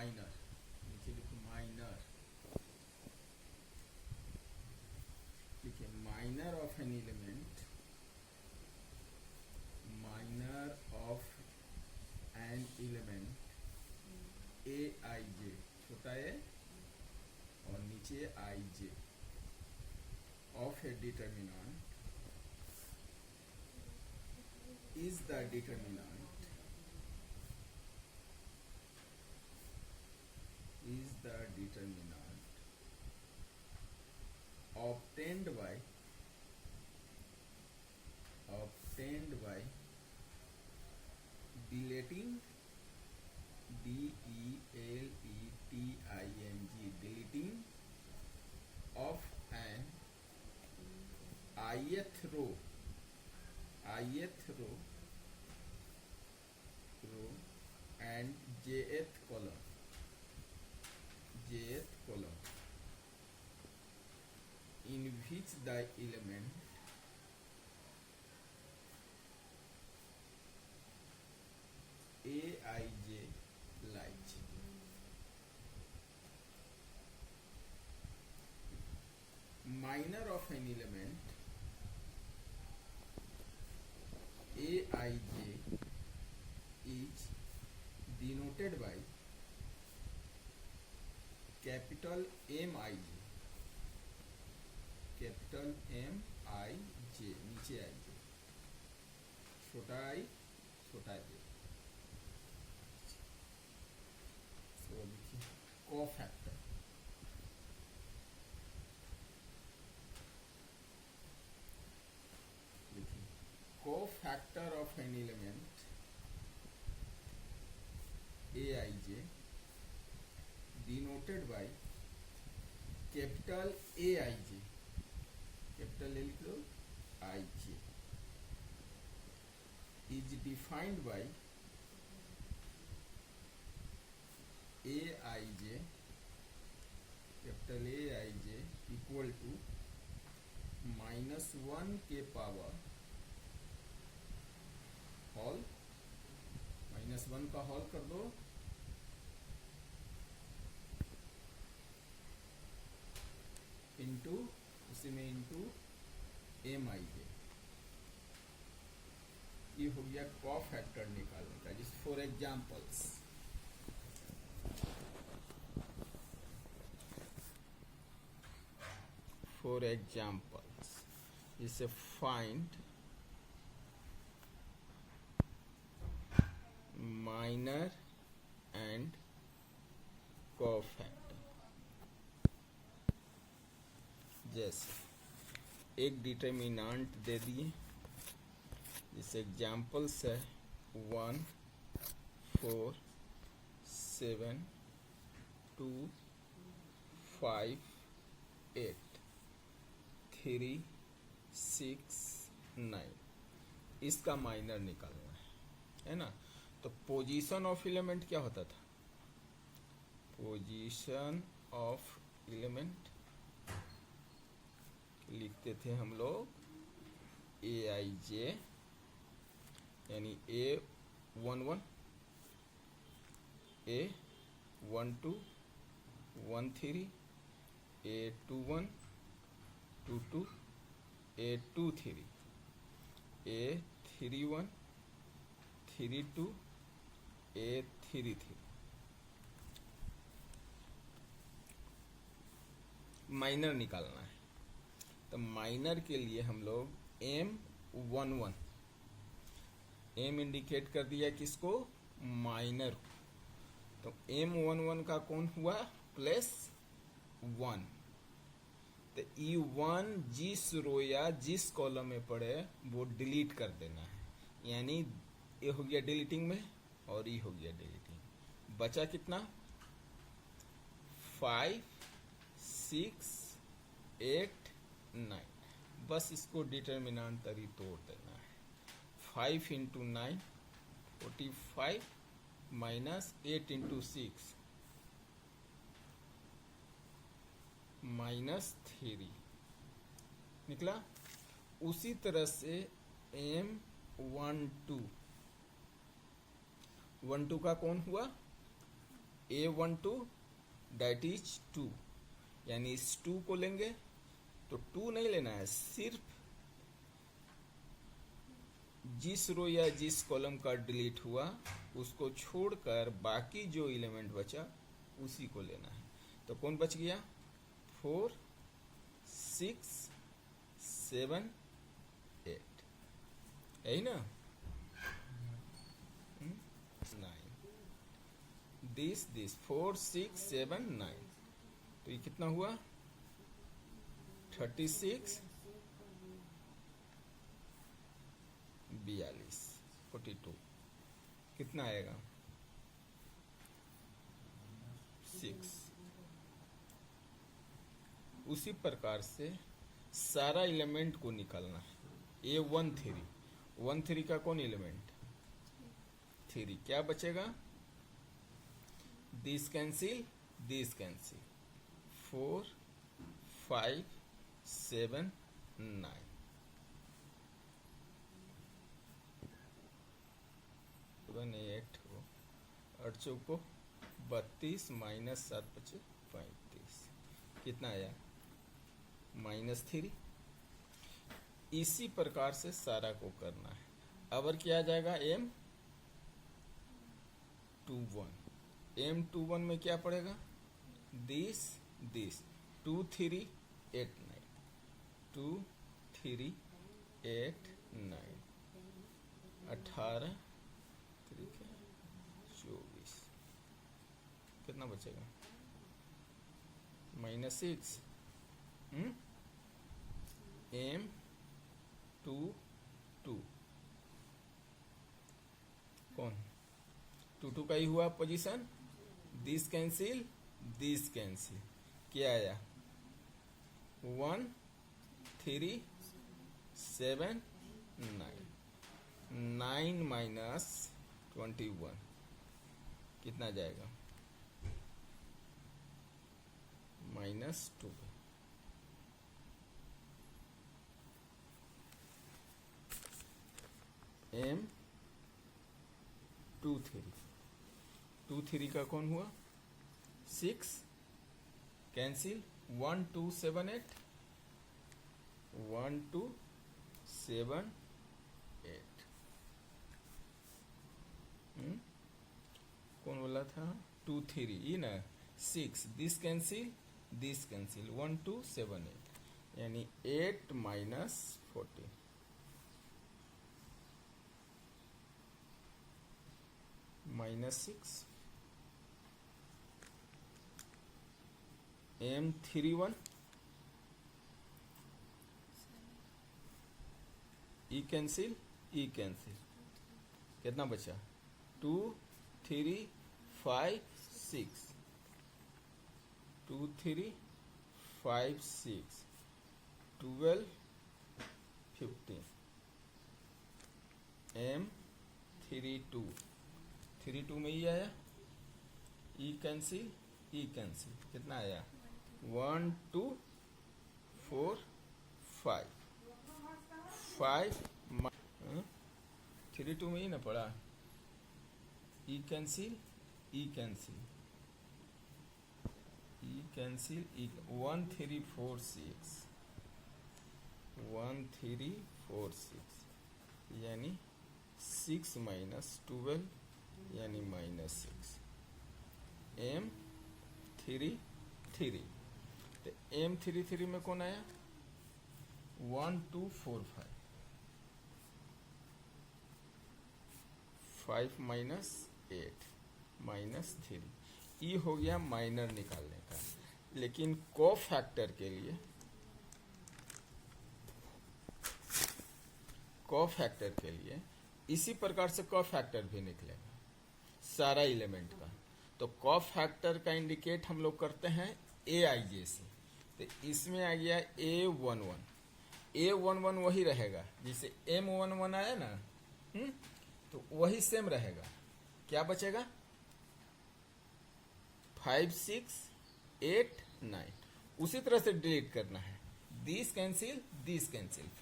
Minor, नीचे लिखो minor, देखिए minor of an element, minor of an element A I J, छोटा A और नीचे I J, of a determinant is the determinant obtained by deleting deleting of an ith row and jth column in which the element aij lies. Minor of an element aij is denoted by capital MIJ, नीचे I J, छोटा आई छोटा जे। सो लिखिए cofactor, लिखिए cofactor of an element aij denoted by capital AIJ, capital ले लिख लो IJ, is defined by AIJ, कैपिटल AIJ equal to -1 के पावर होल, -1 का होल कर दो इंटू उसी में इंटू MIJ। ये हो गया कोफैक्टर निकालने का। जिस फॉर एग्जाम्पल्स जैसे फाइंड माइनर एंड कोफैक्टर। जैसे एक डिटर्मिनेंट दे दिए, जैसे एग्जाम्पल्स है 1 4 7 2 5 8 3 6 9, इसका माइनर निकालना है ना। तो पोजीशन ऑफ एलिमेंट क्या होता था? पोजीशन ऑफ एलिमेंट लिखते थे हम लोग AIJ, यानी A11 A12 13 A21 22 A23 A31 32 A33। Minor निकालना है तो माइनर के लिए हम लोग M11, M इंडिकेट कर दिया किसको? माइनर। तो M11 का कौन हुआ? +1। तो E1 जिस रो या जिस कॉलम में पड़े वो डिलीट कर देना है, यानी ये हो गया डिलीटिंग में और ये हो गया डिलीटिंग। बचा कितना? 5 6 8 9। बस इसको डिटर्मिनेंट तरी तोड़ देना है। 5 × 9 45 -8 × 6 -3 निकला। उसी तरह से M12 का कौन हुआ? A12 दैट इज 2, यानी इस 2 को लेंगे तो 2 नहीं लेना है, सिर्फ जिस रो या जिस कॉलम का डिलीट हुआ उसको छोड़कर बाकी जो एलिमेंट बचा उसी को लेना है। तो कौन बच गया? 4 6 7 8, यही ना? 9, दिस 4 6 7 9, तो ये कितना हुआ? 36 42 42, कितना आएगा? 6। उसी प्रकार से सारा एलिमेंट को निकालना है। A13 का कौन एलिमेंट? 3, क्या बचेगा? दिस कैंसिल 4 5 7 9, वन 8 हो, 8 चौको 32 माइनस 7 बचे 35, कितना आया? -3। इसी प्रकार से सारा को करना है। अब क्या आ जाएगा? M21 में क्या पड़ेगा? दिस 2 3 8 9, 2 3 8 9, 18 24, कितना बचेगा? -6। M22 कौन? 2 का ही हुआ पोजीशन। दिस कैंसिल क्या आया? 1 3 7 9, 9 माइनस 21, कितना जाएगा? -2। M23 का कौन हुआ? 6 कैंसिल 1 2 7 8, 1 2 7 8, कौन बोला था? 2 3 ये ना 6, दिस कैंसिल 1 2 7 8, यानी 8 माइनस 14, -6। M31 ई कैंसिल कितना बचा? 2 3 5 6, 2 3 5 6, 12 15। M32 में ही आया, ई कैंसिल कितना आया? 1 2 4 5 32 में ही ना पड़ा। ई कैंसिल 1 3 4 6, 1 3 4 6, यानी 6 माइनस 12, यानी -6। M33, तो M33 में कौन आया? 1 2 4 5 माइनस 8 -3। ये हो गया माइनर निकालने का। लेकिन कोफैक्टर के लिए इसी प्रकार से कोफैक्टर भी निकलेगा सारा एलिमेंट का। तो कोफैक्टर का इंडिकेट हम लोग करते हैं AIJ से। तो इसमें आ गया A11 वही रहेगा जिसे M11 आया ना, तो वही सेम रहेगा। क्या बचेगा? 5 6 8 9, उसी तरह से डिलीट करना है। This cancel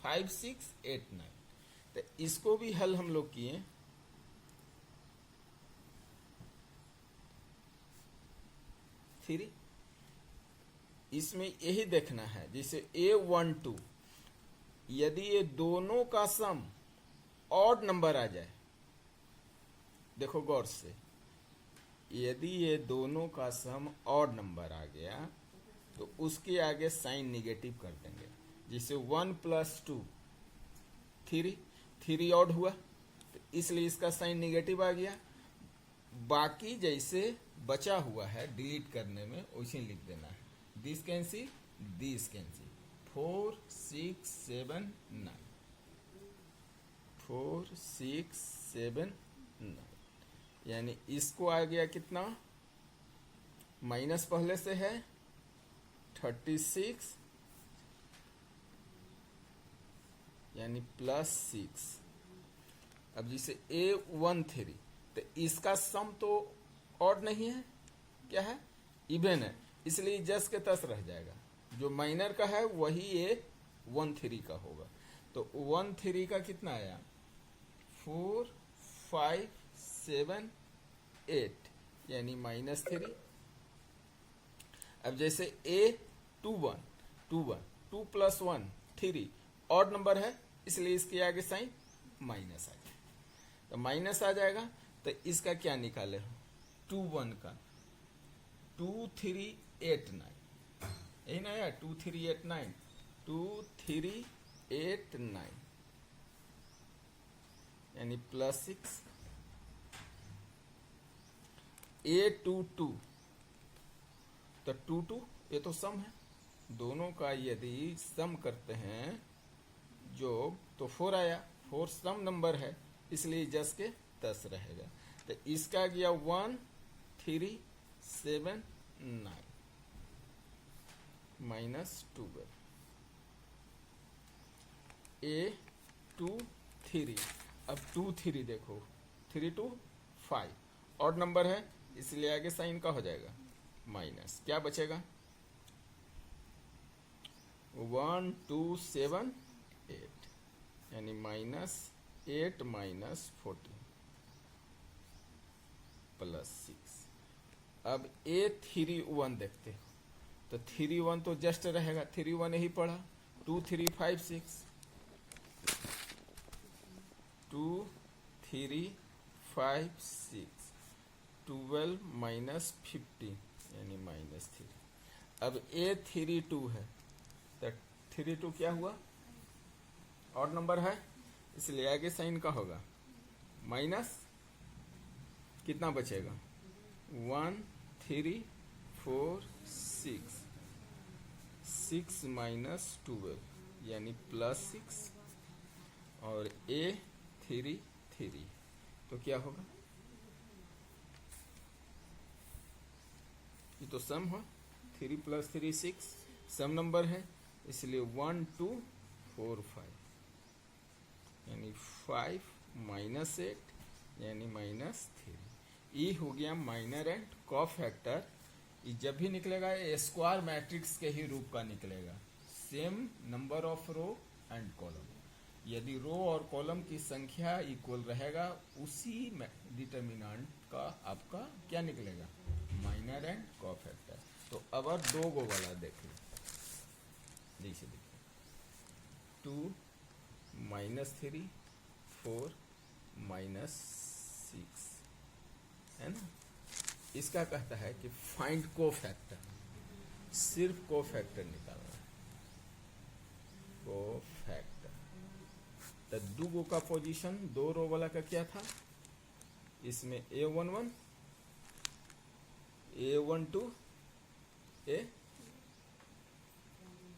5 6 8 9। तो इसको भी हल हम लोग किए। 3। इसमें यही देखना है, जैसे A12 यदि ये दोनों का सम ऑड नंबर आ जाए, देखो गौर से, यदि ये दोनों का सम ऑड नंबर आ गया तो उसके आगे साइन निगेटिव कर देंगे। जैसे 1 + 2 3, 3 ऑड हुआ तो इसलिए इसका साइन निगेटिव आ गया। बाकी जैसे बचा हुआ है डिलीट करने में वैसे लिख देना है, दिस कैंसिल, दिस कैंसिल, 4 6 7 9, 4 6 7 9, यानी इसको आ गया कितना, माइनस पहले से है 36 यानी +6। अब जैसे A13 तो इसका सम तो ऑड नहीं है, क्या है, इवन है, इसलिए जस के तस रह जाएगा। जो माइनर का है वही A13 का होगा। तो 13 का कितना आया, 4 5 7 8 यानी -3। अब जैसे A21 2 + 1 3 ऑड नंबर है, इसलिए इसके आगे साइन माइनस आ जाएगा। तो माइनस आ जाएगा तो इसका क्या निकाले हो, 2 1 का 2 3 8 9, यही ना यार, 2 3 8 9, 2 3 8 9 यानी +6। A22 तो 2 2 ये तो सम है, दोनों का यदि सम करते हैं जोग तो 4 आया, 4 सम नंबर है इसलिए जस के तस रहेगा। तो इसका गया 1 3 7 9 -12। A23 अब 2 3 देखो, 3 2 5 ऑड नंबर है इसलिए आगे साइन का हो जाएगा माइनस, क्या बचेगा 1 2 7 8 यानी -8 -14 +6। अब A31 देखते हो तो 3 1 तो जस्ट रहेगा, 3 1 यही पढ़ा, 2 3 5 6, 2 3 5 6 12 -15 यानी -3। अब A32 है तो 32 क्या हुआ, ऑड नंबर है इसलिए आगे साइन का होगा माइनस, कितना बचेगा 1 3 4 6 6 -12 यानी +6 और A33 तो क्या होगा, ये तो सम हो, 3 + 3 6 सम नंबर है इसलिए 1 2 4 5 यानी 5 -8 यानी -3। ये हो गया माइनर एंड कोफैक्टर। ये जब भी निकलेगा ये स्क्वायर मैट्रिक्स के ही रूप का निकलेगा, same number of row and column. यदि रो और कॉलम की संख्या इक्वल रहेगा उसी डिटर्मिनेंट का आपका क्या निकलेगा, माइनर एंड कोफैक्टर। तो अब 2 गो वाला देख लो, जैसे देखिए 2 -3 4 -6 है ना। इसका कहता है कि फाइंड कोफैक्टर, सिर्फ कोफैक्टर निकालना है, कोफैक्टर। तो 2 गो का पोजीशन 2 रो वाला का क्या था, इसमें A11 A12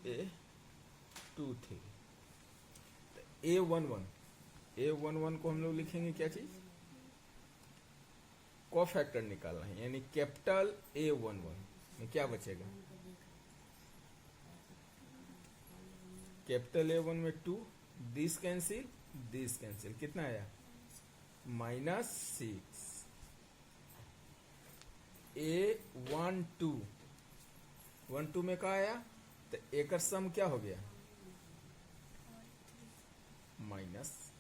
A23। A11 को हम लोग लिखेंगे क्या चीज, कोफैक्टर निकालना है, यानी कैपिटल A11 में क्या बचेगा, कैपिटल A1 में 2, दिस कैंसिल, कितना आया -6। A12 में क्या आया, तो एक सम क्या हो गया माइनस,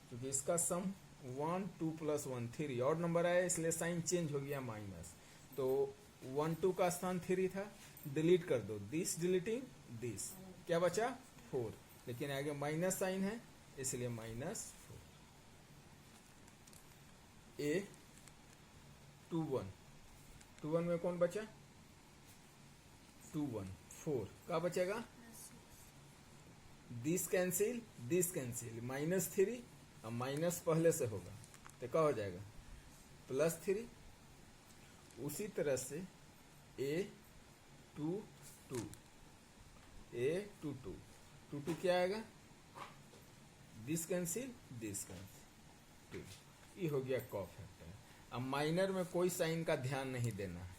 क्योंकि इसका सम 1 2 + 1 3 और नंबर आया इसलिए साइन चेंज हो गया माइनस। तो 1 2 का स्थान 3 था, डिलीट कर दो, दिस डिलीटिंग दिस, क्या बचा 4, लेकिन आगे माइनस साइन है इसलिए -4। A 2 1, 2 1 में कौन बचा 2 1 4, क्या बचेगा दिस कैंसिल -3, अब माइनस पहले से होगा तो क्या हो जाएगा +3। उसी तरह से A 2 2, A 2 2, 2 2 क्या आएगा दिस कैंसिल 2, ये हो गया कॉ फैक्टर। अब माइनर में कोई साइन का ध्यान नहीं देना है,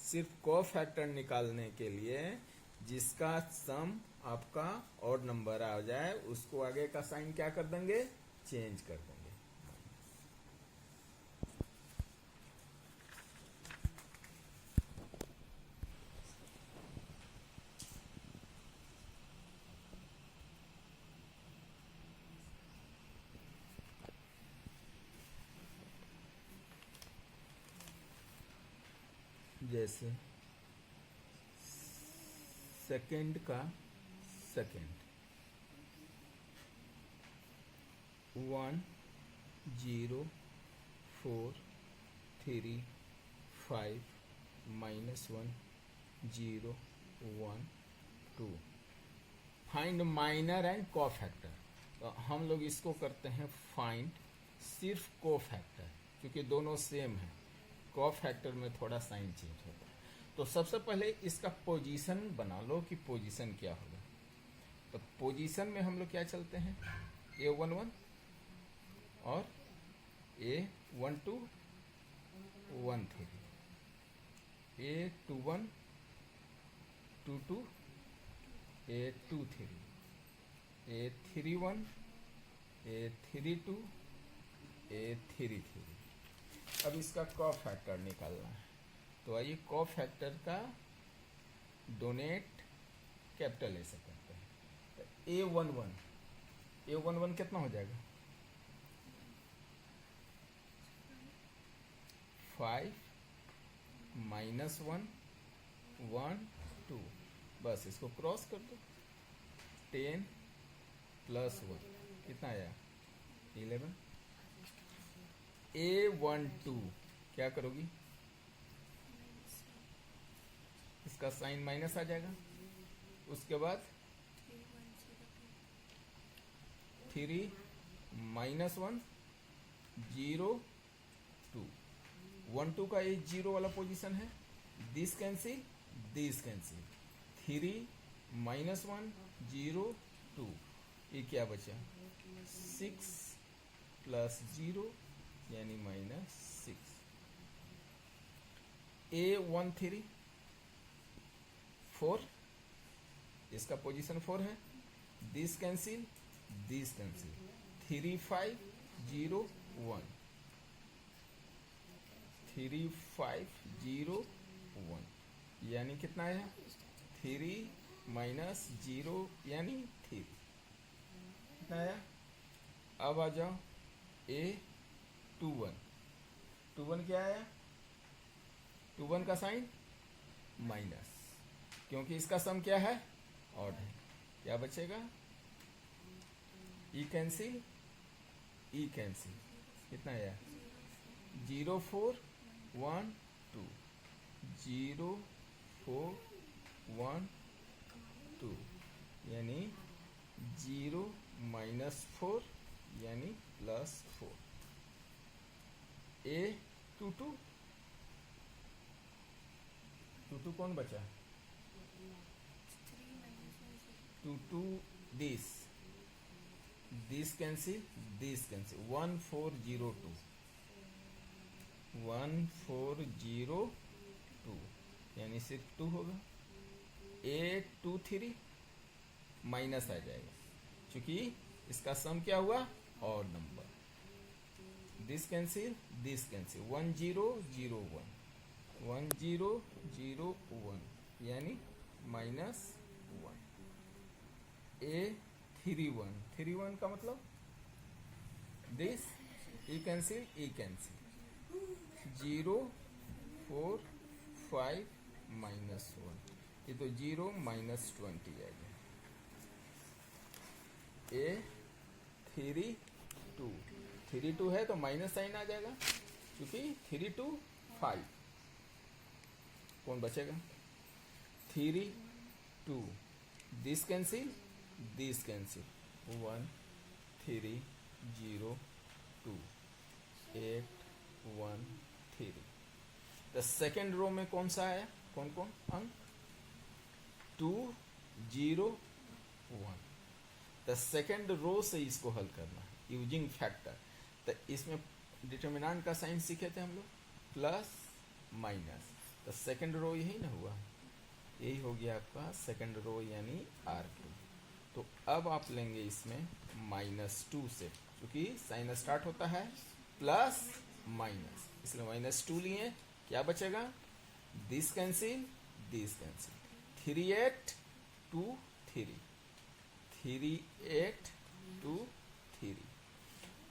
सिर्फ कॉ फैक्टर निकालने के लिए जिसका सम आपका ऑड नंबर आ जाए उसको आगे का साइन क्या कर देंगे चेंज कर देंगे। जैसे सेकंड का सेकंड 1 0 4 3 5 -1 0 1 2, फाइंड माइनर एंड को फैक्टर। तो हम लोग इसको करते हैं फाइंड सिर्फ को फैक्टर, क्योंकि दोनों सेम है, को फैक्टर में थोड़ा साइन चेंज होता है। तो सबसे पहले इसका पोजीशन बना लो कि पोजीशन क्या होगा। तो पोजीशन में हम लोग क्या चलते हैं A11 और A12 1 3, A21 2 2, A23, A31 A32 A33। अब इसका कॉ फैक्टर निकालना है, तो आइए कॉ फैक्टर का डोनेट कैपिटल ऐसे करते हैं। A11 कितना हो जाएगा 5 -1 1 2, बस इसको क्रॉस कर दो, 10 +1 कितना आया 11। A12 क्या करोगी इसका साइन माइनस आ जाएगा, उसके बाद 3 -1 0 2, 1 2 का ये 0 वाला पोजीशन है, दिस कैंसिल 3 -1 0 2, ये क्या बचा 6 +0 यानी -6। A13 4, इसका पोजीशन 4 है, दिस कैंसिल 3 5 0 1, 3 5 0 1 यानी कितना आया 3 -0 यानी 3, कितना आया। अब आ जाओ A21 क्या आया 21 का साइन माइनस, क्योंकि इसका सम क्या है ऑड है, क्या बचेगा ई कैंसिल कितना आया 0 4 1 2, 0 4 1 2 यानी 0 -4 यानी +4। A22 कौन बचा 22 दिस कैंसिल 1402 यानी सिर्फ 2 होगा। A23 माइनस आ जाएगा, क्योंकि इसका सम क्या हुआ ऑड नंबर, दिस कैंसिल 1 0 0 1 1 0 0 1 यानी -1। A31 का मतलब दिस ई कैंसिल 0 4 5 माइनस 1, ये तो 0 माइनस 20 आ गया। ए 3 2, 3 2 है तो माइनस साइन आ जाएगा, क्योंकि 3 2 5, कौन बचेगा? 3 2, this cancel, 1 3 0 2 8 1 3। The second row में कौन सा आया, कौन कौन अंक? 2 0 1। द सेकेंड रो से इसको हल करना यूजिंग फैक्टर। तो इसमें डिटर्मिनेंट का साइन सीखे थे हम लोग, प्लस माइनस। तो सेकेंड रो यही ना हुआ, यही हो गया आपका सेकेंड रो यानी R2। तो अब आप लेंगे इसमें -2 से, क्योंकि साइन स्टार्ट होता है प्लस माइनस, इसलिए -2 लिए। क्या बचेगा? This cancel, 3 8 2 3, 3 8 2 3।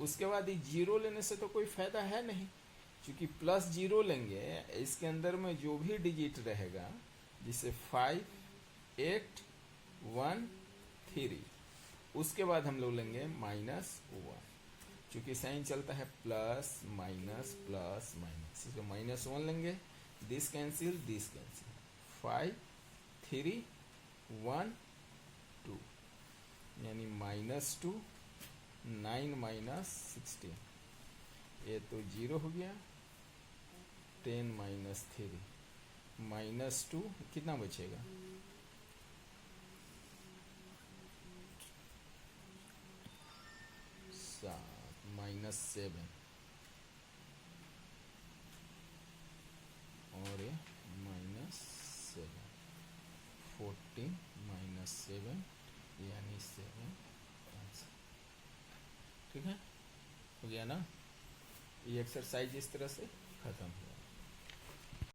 उसके बाद ये 0 लेने से तो कोई फायदा है नहीं, क्योंकि +0 लेंगे, इसके अंदर में जो भी डिजिट रहेगा, जिसे 5 8 1 3, उसके बाद हम लोग लेंगे -1, क्योंकि साइन चलता है प्लस माइनस, इसको -1 लेंगे। दिस कैंसिल, 5 3 1 2, यानी -2 9 माइनस 16, ये तो 0 हो गया। 10 माइनस 3 -2, कितना बचेगा? -7 और ये -7, 14 -7 यानी 7 आंसर। ठीक है, हो गया ना? ये एक्सरसाइज इस तरह से खत्म हुआ।